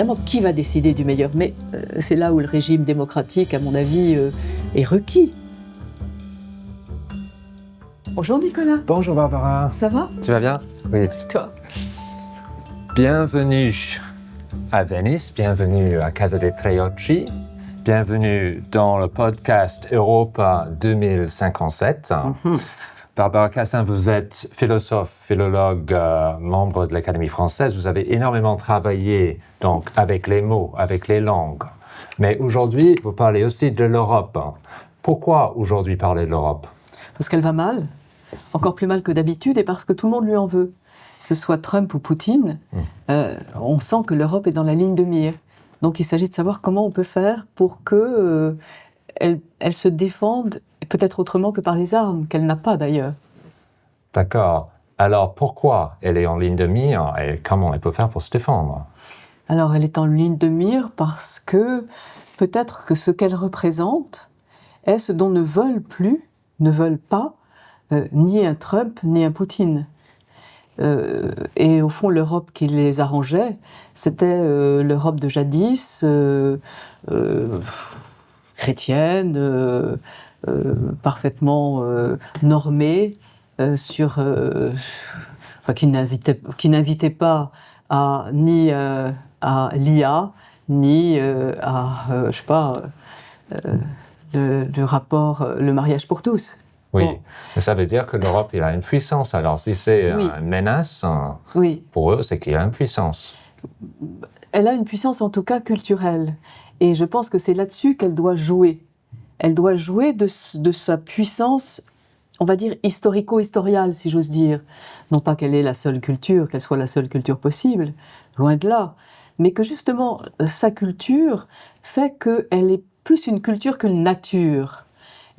évidemment, qui va décider du meilleur? Mais c'est là où le régime démocratique, à mon avis, est requis. Bonjour Nicolas. Bonjour Barbara. Ça va? Tu vas bien? Oui. Toi? Bienvenue à Venise, bienvenue à Casa dei Trioci, bienvenue dans le podcast Europa 2057. Barbara Cassin, vous êtes philosophe, philologue, membre de l'Académie française. Vous avez énormément travaillé donc, avec les mots, avec les langues. Mais aujourd'hui, vous parlez aussi de l'Europe. Pourquoi aujourd'hui parler de l'Europe? Parce qu'elle va mal, encore plus mal que d'habitude, et parce que tout le monde lui en veut. Que ce soit Trump ou Poutine, on sent que l'Europe est dans la ligne de mire. Donc il s'agit de savoir comment on peut faire pour que elle se défende, peut-être autrement que par les armes, qu'elle n'a pas d'ailleurs. D'accord. Alors pourquoi elle est en ligne de mire et comment elle peut faire pour se défendre? Alors elle est en ligne de mire parce que peut-être que ce qu'elle représente est ce dont ne veulent pas, ni un Trump, ni un Poutine. Et au fond, l'Europe qui les arrangeait, c'était l'Europe de jadis, chrétienne, parfaitement normée, qui n'invitait pas ni à l'IA, ni le rapport, le mariage pour tous. Oui, Bon. mais ça veut dire que l'Europe il a une puissance. Alors si c'est une menace, pour eux, c'est qu'il a une puissance. Elle a une puissance en tout cas culturelle. Et je pense que c'est là-dessus qu'elle doit jouer. Elle doit jouer de sa puissance, on va dire, historico-historiale, si j'ose dire. Non pas qu'elle ait la seule culture, qu'elle soit la seule culture possible, loin de là. Mais que justement, sa culture fait qu'elle est plus une culture qu'une nature.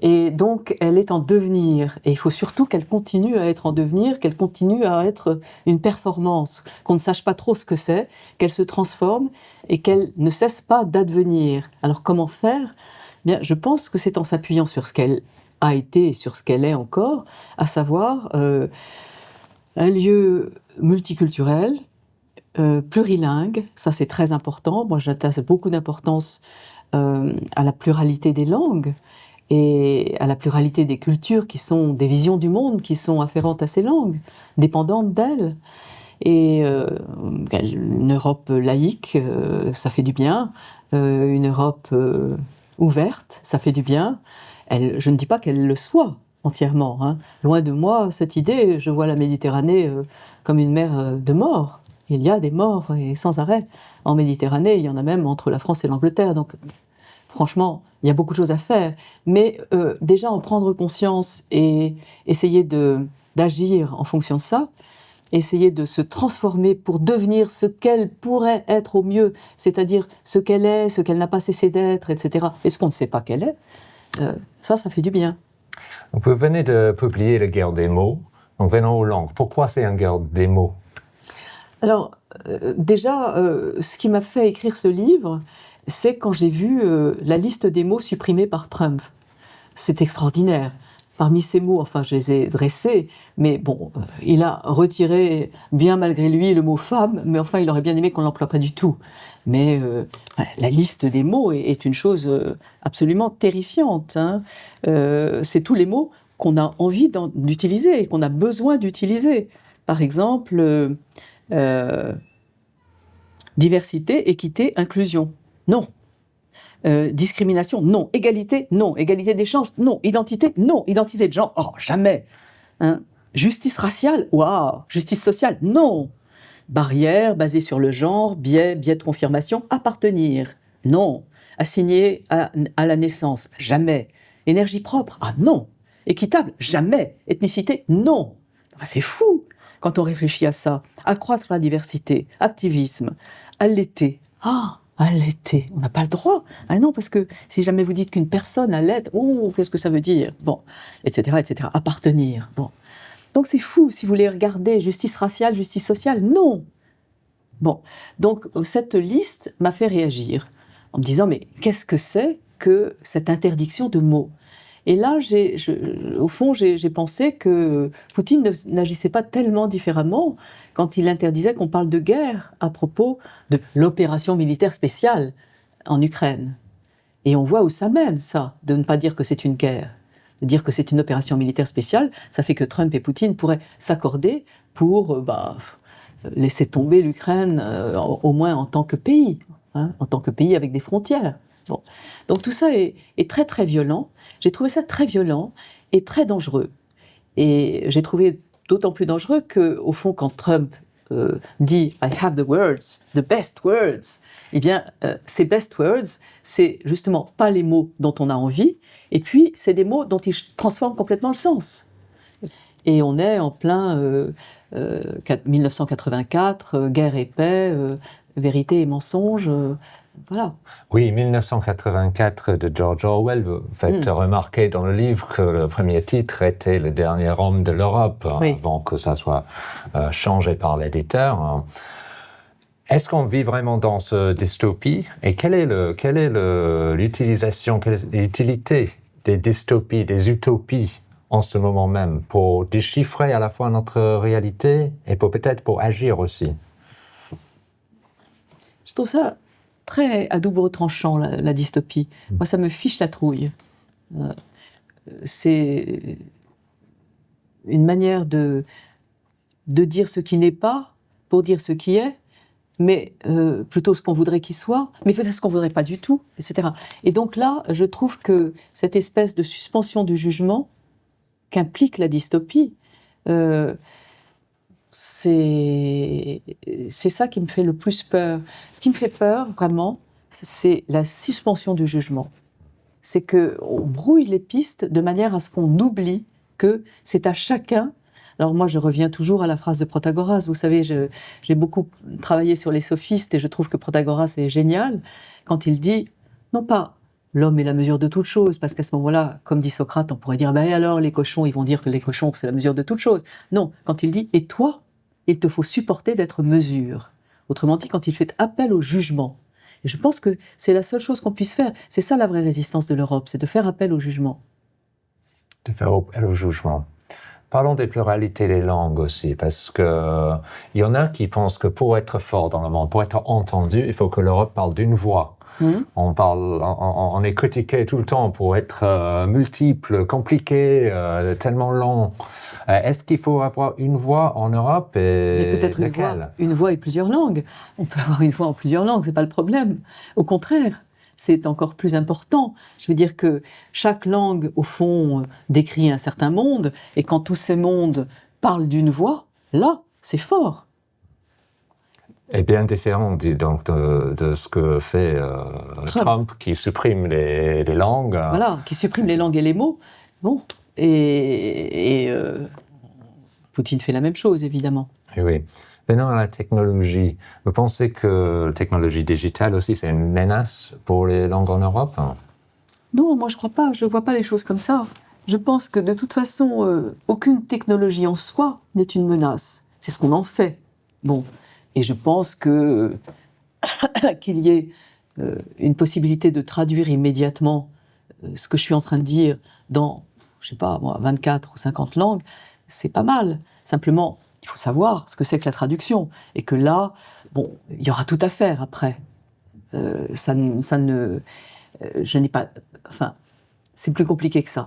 Et donc, elle est en devenir. Et il faut surtout qu'elle continue à être en devenir, qu'elle continue à être une performance, qu'on ne sache pas trop ce que c'est, qu'elle se transforme et qu'elle ne cesse pas d'advenir. Alors, comment faire ? Bien, je pense que c'est en s'appuyant sur ce qu'elle a été et sur ce qu'elle est encore, à savoir un lieu multiculturel, plurilingue, ça c'est très important. Moi, j'attache beaucoup d'importance à la pluralité des langues, et à la pluralité des cultures qui sont des visions du monde qui sont afférentes à ces langues, dépendantes d'elles. Et une Europe laïque, ça fait du bien. Une Europe ouverte, ça fait du bien. Je ne dis pas qu'elle le soit entièrement. Hein. Loin de moi, cette idée, je vois la Méditerranée comme une mer de morts. Il y a des morts et sans arrêt. En Méditerranée, il y en a même entre la France et l'Angleterre. Donc, franchement, il y a beaucoup de choses à faire, mais déjà en prendre conscience et essayer d'agir en fonction de ça, essayer de se transformer pour devenir ce qu'elle pourrait être au mieux, c'est-à-dire ce qu'elle est, ce qu'elle n'a pas cessé d'être, etc. Et ce qu'on ne sait pas qu'elle est, ça fait du bien. Donc vous venez de publier La guerre des mots, donc venons aux langues. Pourquoi c'est une guerre des mots? Alors, déjà, ce qui m'a fait écrire ce livre, c'est quand j'ai vu la liste des mots supprimés par Trump. C'est extraordinaire. Parmi ces mots, enfin, je les ai dressés, mais bon, il a retiré, bien malgré lui, le mot femme, mais enfin, il aurait bien aimé qu'on ne l'emploie pas du tout. Mais la liste des mots est une chose absolument terrifiante. Hein. C'est tous les mots qu'on a envie d'utiliser, qu'on a besoin d'utiliser. Par exemple, diversité, équité, inclusion. Non. Discrimination, non. Égalité, non. Égalité des chances, non. Identité, non. Identité de genre, oh, jamais. Hein. Justice raciale, waouh. Justice sociale, non. Barrière basée sur le genre, biais de confirmation, appartenir, non. Assigné à la naissance, jamais. Énergie propre, ah non. Équitable, jamais. Ethnicité, non. Enfin, c'est fou quand on réfléchit à ça. Accroître la diversité, activisme, allaiter, allaiter, on n'a pas le droit. Ah non, parce que si jamais vous dites qu'une personne allaite, qu'est-ce que ça veut dire? Bon, etc., etc. Appartenir, bon. Donc c'est fou, si vous voulez regarder justice raciale, justice sociale, non. Bon, donc cette liste m'a fait réagir, en me disant, mais qu'est-ce que c'est que cette interdiction de mots? Et là, au fond, j'ai pensé que Poutine n'agissait pas tellement différemment quand il interdisait qu'on parle de guerre à propos de l'opération militaire spéciale en Ukraine. Et on voit où ça mène, ça, de ne pas dire que c'est une guerre. De dire que c'est une opération militaire spéciale, ça fait que Trump et Poutine pourraient s'accorder pour laisser tomber l'Ukraine, au moins en tant que pays, en tant que pays avec des frontières. Bon. Donc tout ça est très très violent. J'ai trouvé ça très violent et très dangereux. Et j'ai trouvé d'autant plus dangereux qu'au fond, quand Trump dit « I have the words, the best words », eh bien, ces best words, c'est justement pas les mots dont on a envie, et puis c'est des mots dont il transforme complètement le sens. Et on est en plein 1984, guerre et paix, vérité et mensonge, voilà. Oui, 1984 de George Orwell. Vous faites remarquer dans le livre que le premier titre était Le dernier homme de l'Europe, avant que ça soit changé par l'éditeur. Est-ce qu'on vit vraiment dans ce dystopie? Et quelle est l'utilité des dystopies, des utopies en ce moment même, pour déchiffrer à la fois notre réalité et peut-être pour agir aussi? Je trouve ça très à double tranchant, la dystopie. Moi, ça me fiche la trouille. C'est une manière de dire ce qui n'est pas pour dire ce qui est, mais plutôt ce qu'on voudrait qu'il soit, mais peut-être ce qu'on voudrait pas du tout, etc. Et donc là, je trouve que cette espèce de suspension du jugement qu'implique la dystopie, c'est ça qui me fait le plus peur. Ce qui me fait peur, vraiment, c'est la suspension du jugement. C'est qu'on brouille les pistes de manière à ce qu'on oublie que c'est à chacun. Alors moi, je reviens toujours à la phrase de Protagoras. Vous savez, j'ai beaucoup travaillé sur les sophistes et je trouve que Protagoras est génial quand il dit, non pas l'homme est la mesure de toute chose, parce qu'à ce moment-là, comme dit Socrate, on pourrait dire, ben alors les cochons, ils vont dire que les cochons, c'est la mesure de toute chose. Non, quand il dit, et toi, il te faut supporter d'être mesure. Autrement dit, quand il fait appel au jugement. Et je pense que c'est la seule chose qu'on puisse faire. C'est ça la vraie résistance de l'Europe, c'est de faire appel au jugement. De faire appel au jugement. Parlons des pluralités des langues aussi, parce que il y en a qui pensent que pour être fort dans le monde, pour être entendu, il faut que l'Europe parle d'une voix. On est critiqué tout le temps pour être multiple, compliqué, tellement long. Est-ce qu'il faut avoir une voix en Europe et mais peut-être une voix et plusieurs langues. On peut avoir une voix en plusieurs langues, c'est pas le problème. Au contraire, c'est encore plus important. Je veux dire que chaque langue, au fond, décrit un certain monde, et quand tous ces mondes parlent d'une voix, là, c'est fort. est bien différent donc, de ce que fait Trump, qui supprime les langues. Voilà, qui supprime les langues et les mots. Bon, et Poutine fait la même chose, évidemment. Oui. Venant à la technologie, vous pensez que la technologie digitale aussi, c'est une menace pour les langues en Europe? Non, moi je crois pas, je vois pas les choses comme ça. Je pense que de toute façon, aucune technologie en soi n'est une menace. C'est ce qu'on en fait. Bon, et je pense que qu'il y ait une possibilité de traduire immédiatement ce que je suis en train de dire dans, je sais pas, moi, 24 ou 50 langues, c'est pas mal. Simplement, il faut savoir ce que c'est que la traduction. Et que là, bon, il y aura tout à faire après. Je n'ai pas... Enfin, c'est plus compliqué que ça.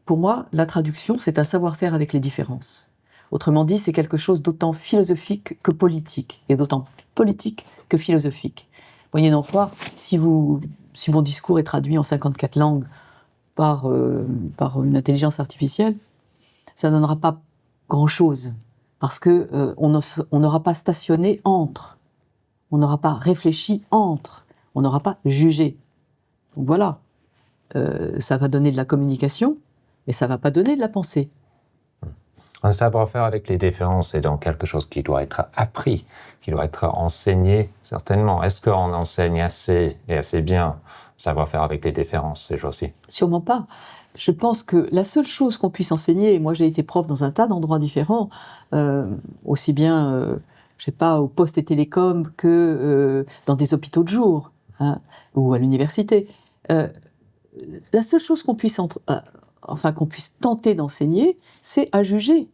Pour moi, la traduction, c'est un savoir-faire avec les différences. Autrement dit, c'est quelque chose d'autant philosophique que politique, et d'autant politique que philosophique. Moyennant quoi, si mon discours est traduit en 54 langues par une intelligence artificielle, ça ne donnera pas grand-chose, parce que on n'aura pas stationné entre, on n'aura pas réfléchi entre, on n'aura pas jugé. Donc voilà, ça va donner de la communication, mais ça ne va pas donner de la pensée. Un savoir-faire avec les différences, c'est donc quelque chose qui doit être appris, qui doit être enseigné, certainement. Est-ce qu'on enseigne assez et assez bien savoir-faire avec les différences ces jours-ci? Sûrement pas. Je pense que la seule chose qu'on puisse enseigner, et moi j'ai été prof dans un tas d'endroits différents, aussi bien, je sais pas, aux postes et télécoms que dans des hôpitaux de jour, hein, ou à l'université. la seule chose qu'on puisse, qu'on puisse tenter d'enseigner, c'est à juger.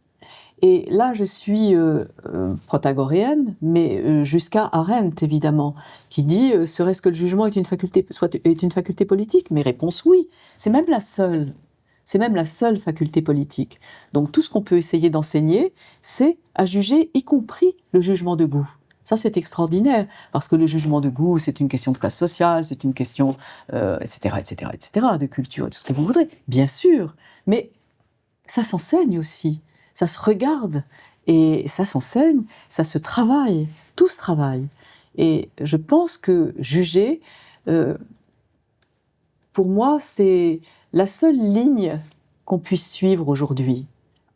Et là, je suis protagoréenne, mais jusqu'à Arendt, évidemment, qui dit « serait-ce que le jugement est une faculté politique ?» Mais réponse oui, c'est même la seule. C'est même la seule faculté politique. Donc tout ce qu'on peut essayer d'enseigner, c'est à juger, y compris le jugement de goût. Ça, c'est extraordinaire, parce que le jugement de goût, c'est une question de classe sociale, c'est une question, etc., de culture, tout ce que vous voudrez, bien sûr. Mais ça s'enseigne aussi, ça se regarde, et ça s'enseigne, ça se travaille, tout se travaille. Et je pense que juger, pour moi, c'est la seule ligne qu'on puisse suivre aujourd'hui.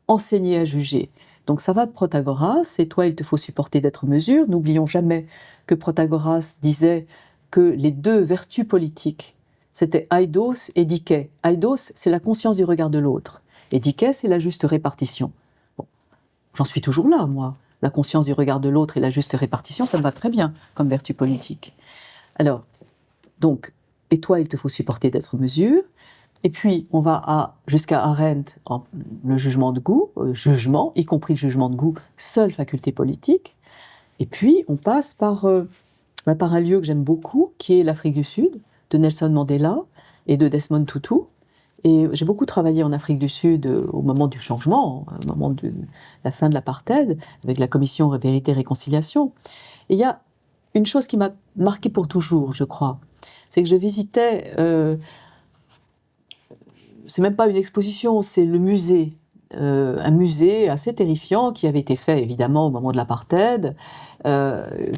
Enseigner à juger. Donc ça va de Protagoras, et toi il te faut supporter d'être mesure. N'oublions jamais que Protagoras disait que les deux vertus politiques, c'était eidos et dikais. Eidos, c'est la conscience du regard de l'autre. Et dikais, c'est la juste répartition. Bon, j'en suis toujours là, moi. La conscience du regard de l'autre et la juste répartition, ça me va très bien comme vertu politique. Alors, donc, et toi il te faut supporter d'être mesure. Et puis, on va jusqu'à Arendt, le jugement de goût, jugement, y compris le jugement de goût, seule faculté politique. Et puis, on passe par un lieu que j'aime beaucoup, qui est l'Afrique du Sud, de Nelson Mandela et de Desmond Tutu. Et j'ai beaucoup travaillé en Afrique du Sud au moment du changement, au moment de la fin de l'apartheid, avec la commission Vérité et Réconciliation. Et il y a une chose qui m'a marquée pour toujours, je crois, c'est que je visitais... c'est même pas une exposition, c'est le musée. Un musée assez terrifiant qui avait été fait évidemment au moment de l'apartheid,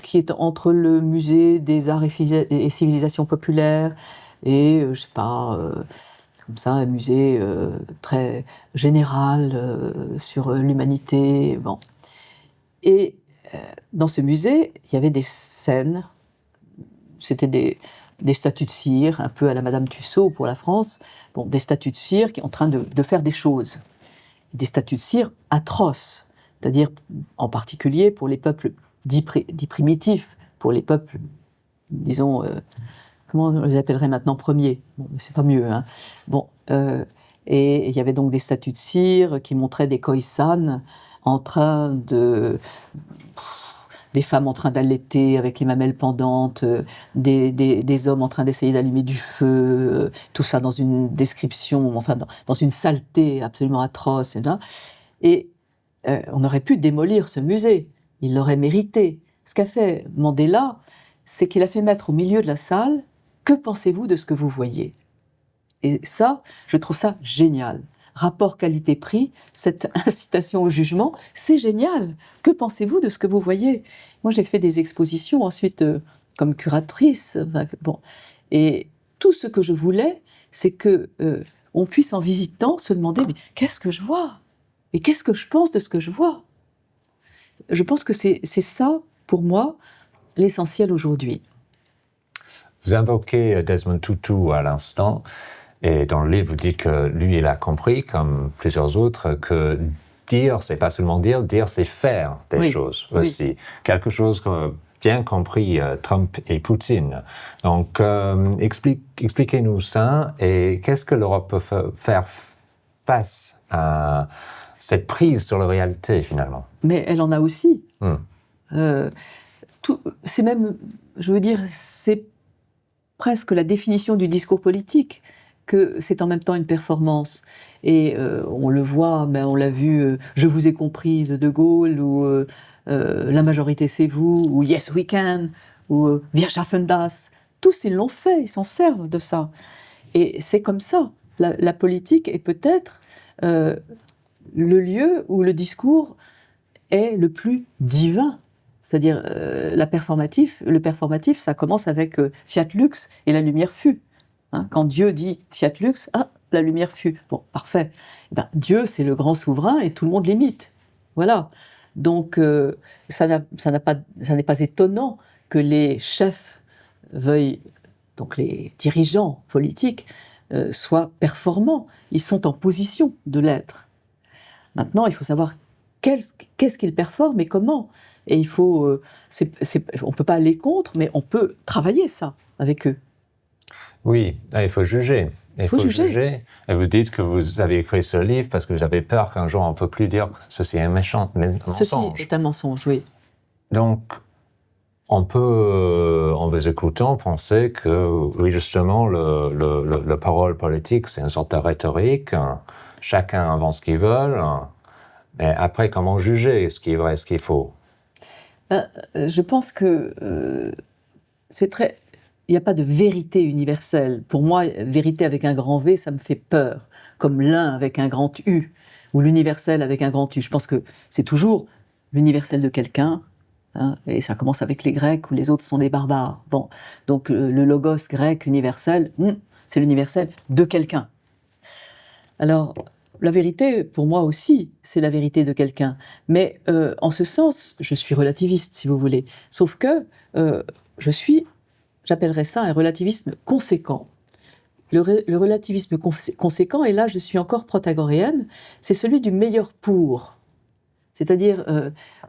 qui est entre le musée des arts et civilisations populaires et, je sais pas, comme ça, un musée très général sur l'humanité. Bon. Et dans ce musée, il y avait des scènes, c'était des statues de cire, un peu à la Madame Tussaud pour la France, bon, des statues de cire qui sont en train de faire des choses. Des statues de cire atroces, c'est-à-dire en particulier pour les peuples dits primitifs, pour les peuples, disons, comment on les appellerait maintenant, premiers. Bon, mais c'est pas mieux, hein. Bon, et il y avait donc des statues de cire qui montraient des Khoisan en train de... des femmes en train d'allaiter avec les mamelles pendantes, des hommes en train d'essayer d'allumer du feu, tout ça dans une description, enfin dans une saleté absolument atroce. Et on aurait pu démolir ce musée, il l'aurait mérité. Ce qu'a fait Mandela, c'est qu'il a fait mettre au milieu de la salle « Que pensez-vous de ce que vous voyez ?» Et ça, je trouve ça génial. Rapport qualité-prix, cette incitation au jugement, c'est génial. Que pensez-vous de ce que vous voyez ? Moi, j'ai fait des expositions ensuite comme curatrice. Bon. Et tout ce que je voulais, c'est que on puisse en visitant se demander « mais qu'est-ce que je vois ? Et qu'est-ce que je pense de ce que je vois ?» Je pense que c'est ça, pour moi, l'essentiel aujourd'hui. Vous invoquez Desmond Tutu à l'instant. Et dans le livre, vous dites que lui, il a compris, comme plusieurs autres, que dire, c'est pas seulement dire, c'est faire des choses aussi. Oui. Quelque chose que bien compris Trump et Poutine. Donc, expliquez-nous ça et qu'est-ce que l'Europe peut faire face à cette prise sur la réalité, finalement. Mais elle en a aussi. C'est même, je veux dire, c'est presque la définition du discours politique, que c'est en même temps une performance. Et on le voit, mais on l'a vu, Je vous ai compris de Gaulle, ou La majorité c'est vous, ou Yes we can, ou Wir schaffen das. Tous ils l'ont fait, ils s'en servent de ça. Et c'est comme ça. La politique est peut-être le lieu où le discours est le plus divin. C'est-à-dire, le performatif, ça commence avec Fiat lux et la lumière fut. Hein, quand Dieu dit Fiat lux, la lumière fut. Bon, parfait. Ben, Dieu, c'est le grand souverain et tout le monde l'imite. Voilà. Donc, ça n'est pas étonnant que les chefs veuillent, donc les dirigeants politiques, soient performants. Ils sont en position de l'être. Maintenant, il faut savoir qu'est-ce qu'ils performent et comment. Et il faut, on ne peut pas aller contre, mais on peut travailler ça avec eux. Oui, il faut juger. Il faut juger. Et vous dites que vous avez écrit ce livre parce que vous avez peur qu'un jour on ne peut plus dire que ceci est un mensonge. Ceci est un mensonge, oui. Donc, on peut, en vous écoutant, penser que, oui, justement, la parole politique, c'est une sorte de rhétorique. Chacun avance ce qu'il veut. Mais après, comment juger ce qui est vrai, ce qu'il est faux? Je pense que c'est très... Il n'y a pas de vérité universelle. Pour moi, vérité avec un grand V, ça me fait peur. Comme l'un avec un grand U, ou l'universel avec un grand U. Je pense que c'est toujours l'universel de quelqu'un, hein, et ça commence avec les Grecs, où les autres sont des barbares. Bon, donc le logos grec universel, c'est l'universel de quelqu'un. Alors, la vérité, pour moi aussi, c'est la vérité de quelqu'un. Mais en ce sens, je suis relativiste, si vous voulez. Sauf que j'appellerais ça un relativisme conséquent. Le relativisme conséquent, et là je suis encore protagoréenne, c'est celui du meilleur pour. C'est-à-dire,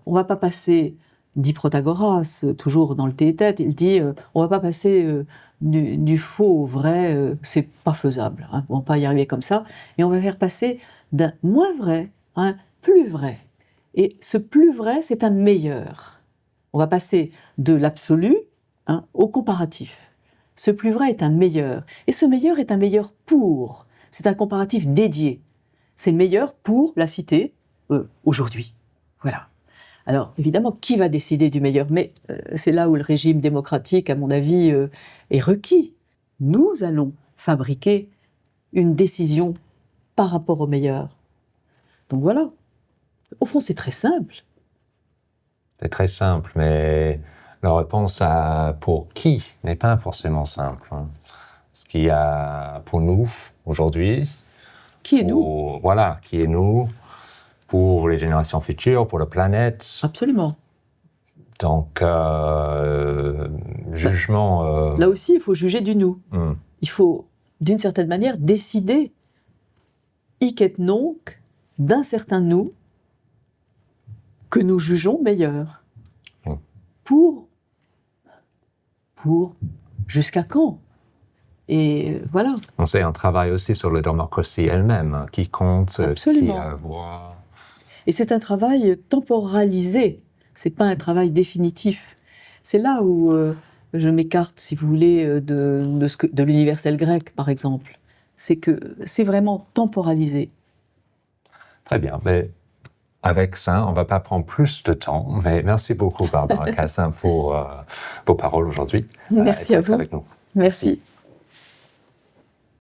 on ne va pas passer, dit Protagoras, toujours dans le Théétète, il dit, on ne va pas passer du faux au vrai, c'est pas faisable, hein, on ne va pas y arriver comme ça, et on va faire passer d'un moins vrai à un plus vrai. Et ce plus vrai, c'est un meilleur. On va passer de l'absolu, hein, au comparatif. Ce plus vrai est un meilleur. Et ce meilleur est un meilleur pour. C'est un comparatif dédié. C'est meilleur pour la cité aujourd'hui. Voilà. Alors, évidemment, qui va décider du meilleur? Mais c'est là où le régime démocratique, à mon avis, est requis. Nous allons fabriquer une décision par rapport au meilleur. Donc voilà. Au fond, c'est très simple. C'est très simple, mais la réponse à pour qui n'est pas forcément simple. Hein. Ce qu'il y a pour nous aujourd'hui. Qui est nous? Voilà, qui est nous, pour les générations futures, pour la planète. Absolument. Donc, jugement... Là aussi, il faut juger du nous. Il faut, d'une certaine manière, décider hic et nunc d'un certain nous que nous jugeons meilleur. Pour jusqu'à quand? Et voilà. On sait un travail aussi sur la démocratie elle-même, hein, qui compte, Absolument. qui a voix. Et c'est un travail temporalisé, c'est pas un travail définitif. C'est là où je m'écarte, si vous voulez, de l'universel grec, par exemple. C'est que c'est vraiment temporalisé. Très bien, mais avec ça, on ne va pas prendre plus de temps, mais merci beaucoup, Barbara Cassin, pour vos paroles aujourd'hui. Merci à vous. Avec nous. Merci.